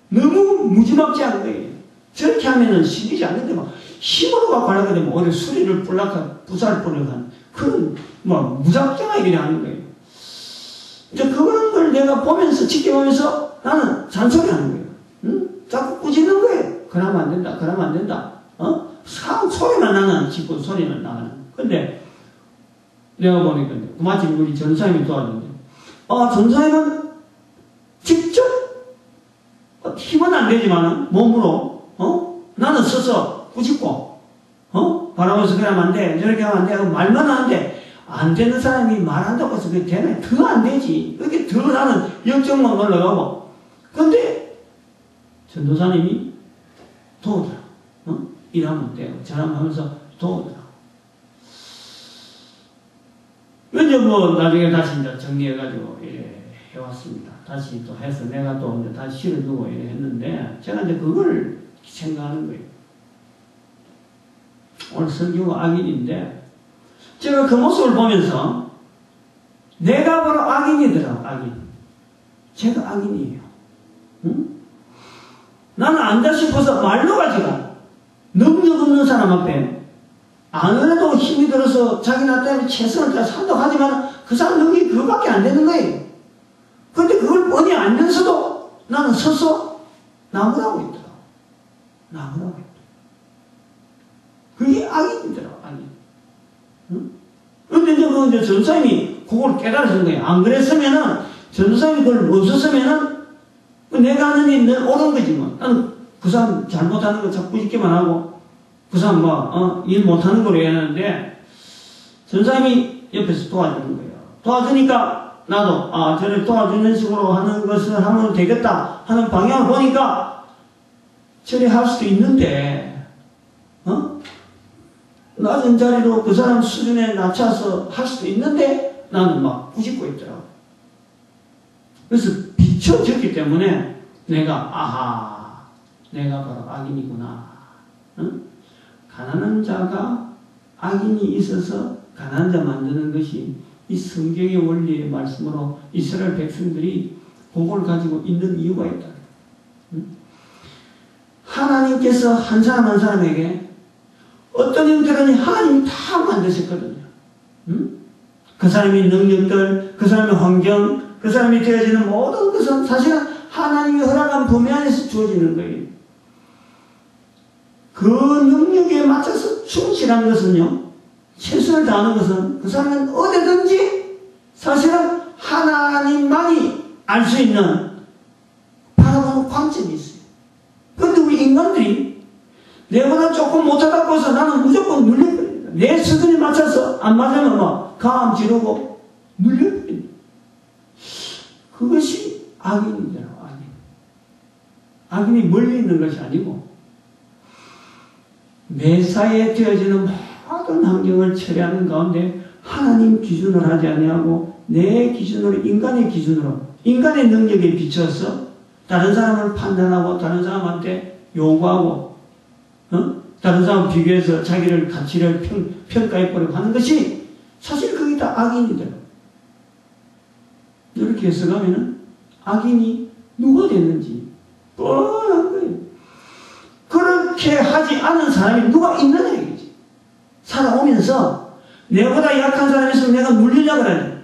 너무 무지막지한 거예요. 저렇게 하면은 실리지 않는데 막 힘으로 갖고 하려고 되면 오히려 수리를 부살 뻔한 그런 막 무작정하게 그냥 하는 거예요. 이제 그런 걸 내가 보면서 지켜보면서 나는 잔소리 하는 거예요. 응? 자꾸 꾸짖는 거예요. 그러면 안 된다. 그러면 안 된다. 소리만 나는 짓고 소리만 나가는. 근데 내가 보니까 마침 우리 전사님이 도와줬는데, 전사님은 직접 힘은 안 되지만은 몸으로 나는 서서 꾸짖고 바라보면서 그러면 안 돼, 저렇게 하면 안 돼 하고 말만 하는데, 안 되는 사람이 말한다고 해서 그게 되네. 더 안 되지. 그게 더 나는 역정만 올라가고. 근데 전도사님이 도우더라. 일하면 돼요. 저랑 하면서 도우더라. 이제 뭐 나중에 다시 이제 정리해가지고 이래 해왔습니다. 다시 또 해서 내가 또 이제 다시 실어주고 이래 했는데, 제가 이제 그걸 생각하는 거예요. 오늘 설교가 악인인데, 제가 그 모습을 보면서 내가 바로 악인이더라고. 악인. 제가 악인이에요. 응? 나는 안다 싶어서 말로 가지고 능력 없는 사람 앞에 안 해도 힘이 들어서 자기 나 때문에 최선을 다해서 한다고 하지만 그 사람 능력이 그거밖에 안 되는 거예요. 그런데 그걸 뻔히 알면서도 나는 서서 나무라고 있더라고. 나무라고 있더라고. 그게 악인이더라고. 악인. 응? 근데 이제 전도사님이 그걸 깨달으신 거예요. 안 그랬으면은, 전도사님이 그걸 없었으면은, 내가 하는 일은 옳은 거지 뭐. 나는 그 사람 잘못하는 거 자꾸 잊기만 하고, 그 사람 일 못하는 걸로 해야 하는데, 전도사님이 옆에서 도와주는 거예요. 도와주니까 나도 저를 도와주는 식으로 하는 것을 하면 되겠다 하는 방향을 보니까 저래 할 수도 있는데 낮은 자리로 그 사람 수준에 낮춰서 할 수도 있는데 나는 막 꾸짖고 있더라고. 그래서 비춰졌기 때문에 내가 바로 악인이구나. 가난한 자가 악인이 있어서 가난한 자 만드는 것이 이 성경의 원리의 말씀으로 이스라엘 백성들이 그걸 가지고 있는 이유가 있다. 하나님께서 한 사람 한 사람에게 어떤 형태로는 하나님이 다 만드셨거든요. 그 사람의 능력들, 그 사람의 환경, 그 사람이 되어지는 모든 것은 사실은 하나님이 허락한 범위 안에서 주어지는 거예요. 그 능력에 맞춰서 충실한 것은요, 최선을 다하는 것은 그 사람은 어디든지 사실은 하나님만이 알 수 있는 바라보는 관점이 있어요. 그런데 우리 인간들이 내보다 조금 못하다고 해서 나는 무조건 눌려버립니다. 내 수준에 맞춰서 안 맞으면 막 감 지르고 눌려버립니다. 그것이 악인이더라고요. 악인이 멀리 있는 것이 아니고 매사에 되어지는 모든 환경을 처리하는 가운데 하나님 기준을 하지 아니하고 내 기준으로, 인간의 기준으로, 인간의 능력에 비춰서 다른 사람을 판단하고 다른 사람한테 요구하고 다른 사람 비교해서 자기를 가치를 평가해버리고 하는 것이 사실 그게 다 악인이더라고요. 이렇게 해석하면은 악인이 누가 됐는지 뻔한 거예요. 그렇게 하지 않은 사람이 누가 있느냐 이거지. 살아오면서 내보다 약한 사람이 있으면 내가 물리려고 그러지.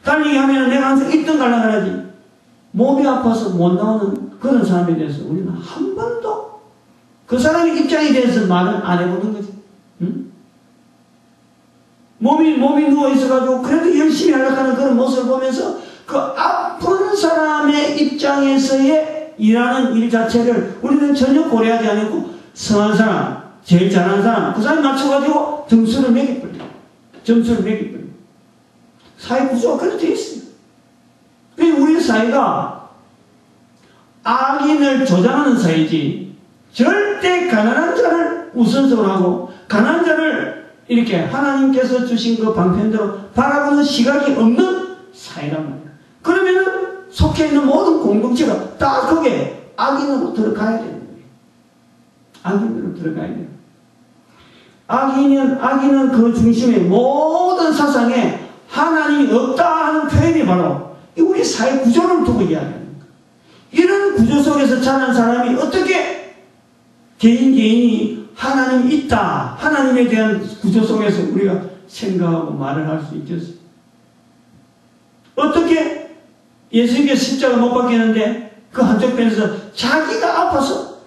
달리기 하면 내가 항상 1등 가려고 그러지. 몸이 아파서 못 나오는 그런 사람에 대해서 우리는 한 번도 그 사람의 입장에 대해서 말을 안 해보는 거지. 몸이 누워있어가지고 그래도 열심히 하려고 하는 그런 모습을 보면서 그 아픈 사람의 입장에서의 일하는 일 자체를 우리는 전혀 고려하지 않고 성한 사람, 제일 잘하는 사람, 그 사람 맞춰가지고 점수를 매겨버려요. 사회 구조가 그렇게 되어 있어요. 그래서 우리 사회가 악인을 조장하는 사회지 절대 가난한 자를 우선적으로 하고 가난한 자를 이렇게 하나님께서 주신 그 방편대로 바라보는 시각이 없는 사회란 말이야. 그러면은 속해 있는 모든 공동체가 다 거기에 악인으로 들어가야 되는 거예요. 악인으로 들어가야 돼요. 악인은 그 중심에 모든 사상에 하나님이 없다 하는 표현이 바로 우리 사회 구조를 두고 이야기하는 거예요. 이런 구조 속에서 자란 사람이 어떻게 개인이 하나님이 있다, 하나님에 대한 구조 속에서 우리가 생각하고 말을 할 수 있겠어요? 어떻게 예수님께 십자가 못 박히는데 그 한쪽 편에서 자기가 아파서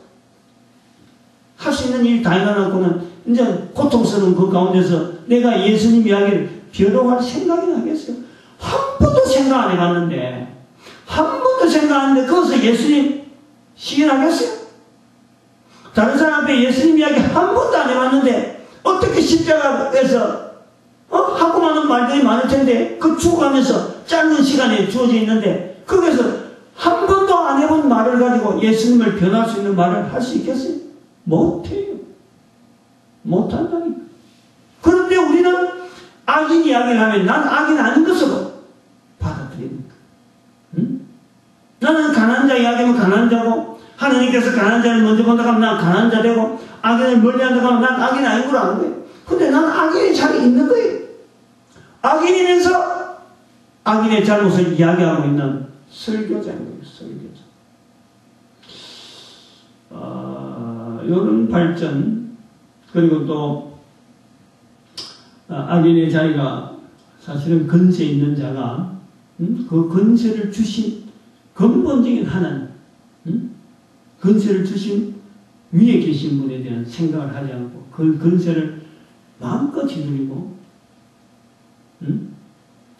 할 수 있는 일이 다 일어나고는 이제 고통스러운 그 가운데서 내가 예수님 이야기를 변호할 생각이 나겠어요? 한 번도 생각 안 해봤는데 거기서 예수님 시인하겠어요? 다른 사람 앞에 예수님 이야기 한 번도 안 해봤는데 어떻게 십자가에서 하고 많은 말들이 많을 텐데 그 죽어가면서 짧은 시간에 주어져 있는데 거기서 한 번도 안 해본 말을 가지고 예수님을 변할 수 있는 말을 할 수 있겠어요? 못해요. 못한다니까. 그런데 우리는 악인 이야기를 하면 난 악인 아닌 것으로 받아들입니까? 나는 가난한 자 이야기하면 가난한 자고 하나님께서 가난한 자를 먼저 본다고 하면 난 가난한 자 되고 악인을 멀리한다고 하면 난 악인 아닌 걸 아는 거예요. 근데 난 악인의 자리에 있는 거예요. 악인이면서 악인의 잘못을 이야기하고 있는 설교자인 거예요. 설교자. 이런 발전 그리고 또 악인의 자리가 사실은 근세 있는 자가 그 근세를 주신 근본적인 하나님 근세를 주신 위에 계신 분에 대한 생각을 하지 않고 그 근세를 마음껏 휘두르고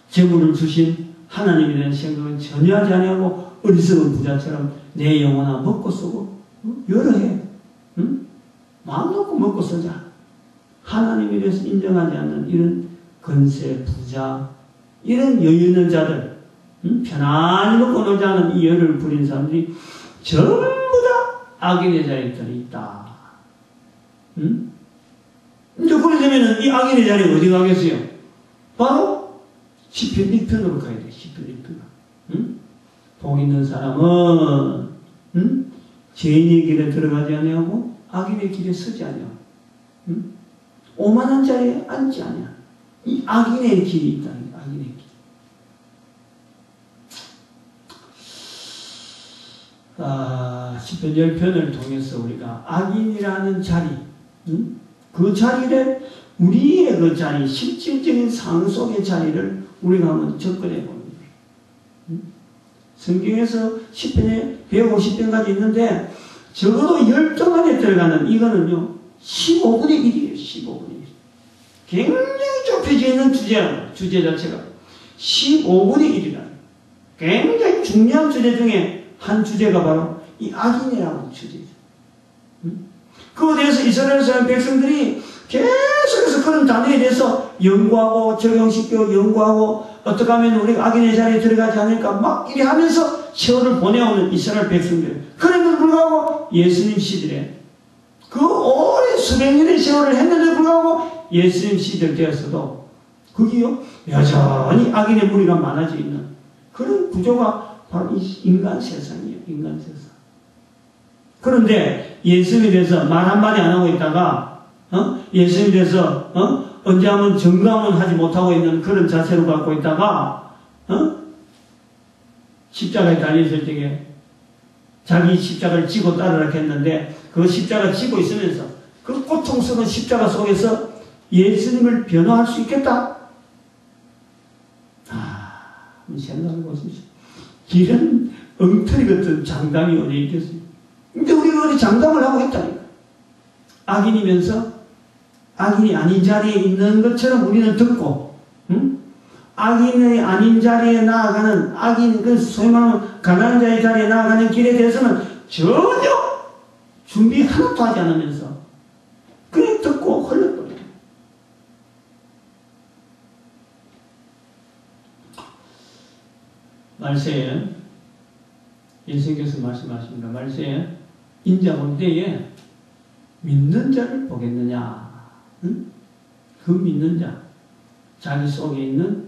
재물을 주신 하나님에 대한 생각은 전혀 하지 아니하고 어리석은 부자처럼 내 영혼아 먹고 쓰고 여러 해 마음 놓고 먹고 쓰자. 하나님에 대해서 인정하지 않는 이런 건세, 부자, 이런 여유 있는 자들, 편안히 먹고 놀자는 이 열을 부린 사람들이 전부 다 악인의 자리에 있다. 이제 그러려면 이 악인의 자리에 어디 가겠어요? 바로 시편 1편으로 가야 돼. 시편 1편. 복 있는 사람은 죄인의 길에 들어가지 아니하고 악인의 길에 서지 아니하고 오만한 자리에 앉지 아니하고 이 악인의 길이 있다. 악인의 길. 시편 10편을 통해서 우리가 악인이라는 자리, 그 자리를, 우리의 그 자리, 실질적인 삶 속의 자리를 우리가 한번 접근해 봅니다. 성경에서 시편에 150편까지 있는데 적어도 10종 안에 들어가는 이거는요 15분의 1이에요. 15분의 1. 굉장히 좁혀져 있는 주제 자체가 15분의 1이다. 굉장히 중요한 주제 중에 한 주제가 바로 이 악인이라는 주제죠. 그거에 대해서 이스라엘 사람 백성들이 계속해서 그런 단어에 대해서 연구하고 적용시키고 연구하고 어떻게 하면 우리가 악인의 자리에 들어가지 않을까 막 이래 하면서 세월을 보내오는 이스라엘 백성들. 그럼에도 불구하고 예수님 시절에 그 오랜 수백 년의 세월을 했는데도 불구하고 예수님 시절 되었어도 거기요 여전히 악인의 무리가 많아져 있는 그런 구조가 바로 이 인간 세상이에요. 인간 세상. 그런데 예수님에 대해서 말 한마디 안 하고 있다가 예수님에 대해서 언제 하면 점검은 하지 못하고 있는 그런 자세로 갖고 있다가 십자가에 달렸을 때에 자기 십자가를 지고 따르라 했는데 그 십자가 지고 있으면서 그 고통스러운 십자가 속에서 예수님을 변호할 수 있겠다? 한번 생각해 보십시오. 이런 엉터리 같은 장담이 어디 있겠어요? 근데 우리가 어디 장담을 하고 있다니까. 악인이면서 악인이 아닌 자리에 있는 것처럼 우리는 듣고, 악인의 아닌 자리에 나아가는, 악인, 그 소위 말하면 가난한 자의 자리에 나아가는 길에 대해서는 전혀 준비 하나도 하지 않으면서 그냥 듣고 흘러버려요. 말세에 예수님께서 말씀하십니다. 말세에 인자 올 때에 믿는 자를 보겠느냐? 그 믿는 자, 자기 속에 있는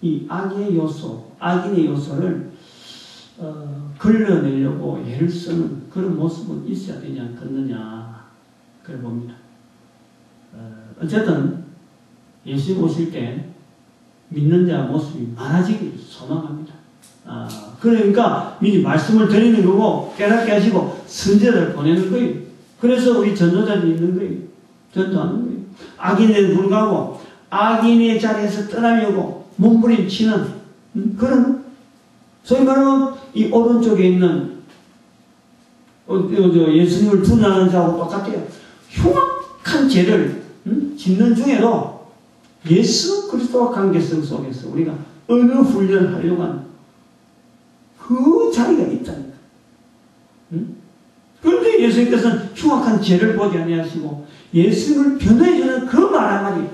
이 악의 요소, 악인의 요소를 걸러내려고 애를 쓰는 그런 모습은 있어야 되지 않겠느냐? 그래 봅니다. 어쨌든 예수님 오실 때 믿는 자 모습이 많아지길 소망합니다. 그러니까 미리 말씀을 드리는 거고 깨닫게 하시고 선제를 보내는 거예요. 그래서 우리 전도자들이 있는 거예요. 전도하는 거예요. 악인에도 불구하고 악인의 자리에서 떠남이 오고 몸부림치는 그런 소위 말하면 이 오른쪽에 있는 예수님을 두나는 자하고 똑같아요. 흉악한 죄를 짓는 중에도 예수 그리스도와 관계성 속에서 우리가 어느 훈련을 하려고 하는 그 자리가 있다니까. 그런데 예수님께서는 흉악한 죄를 보지 아니하시고 예수님을 변호해주는 그 말 한마디,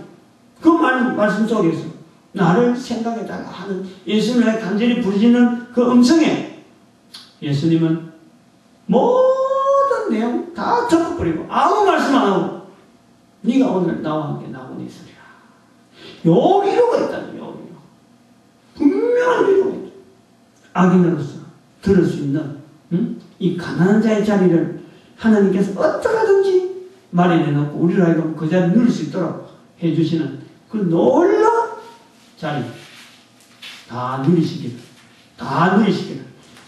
그 말씀 속에서 나를 생각해달라 하는 예수님을 간절히 부르짖는 그 음성에 예수님은 모든 내용 다 덮어버리고 아무 말씀 안 하고 네가 오늘 나와 함께 나오고 있으리라. 요 위로가 있다는 요 위로. 분명한 위로가 있다. 악인으로서 들을 수 있는 이 가난한 자의 자리를 하나님께서 어떻게든지 마련해놓고 우리를 하여금 그 자리를 누릴 수 있도록 해주시는 그 놀라운 자리 다 누리시기를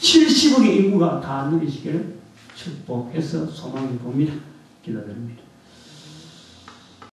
70억의 인구가 다 누리시기를 축복해서 소망해 봅니다. 기도드립니다.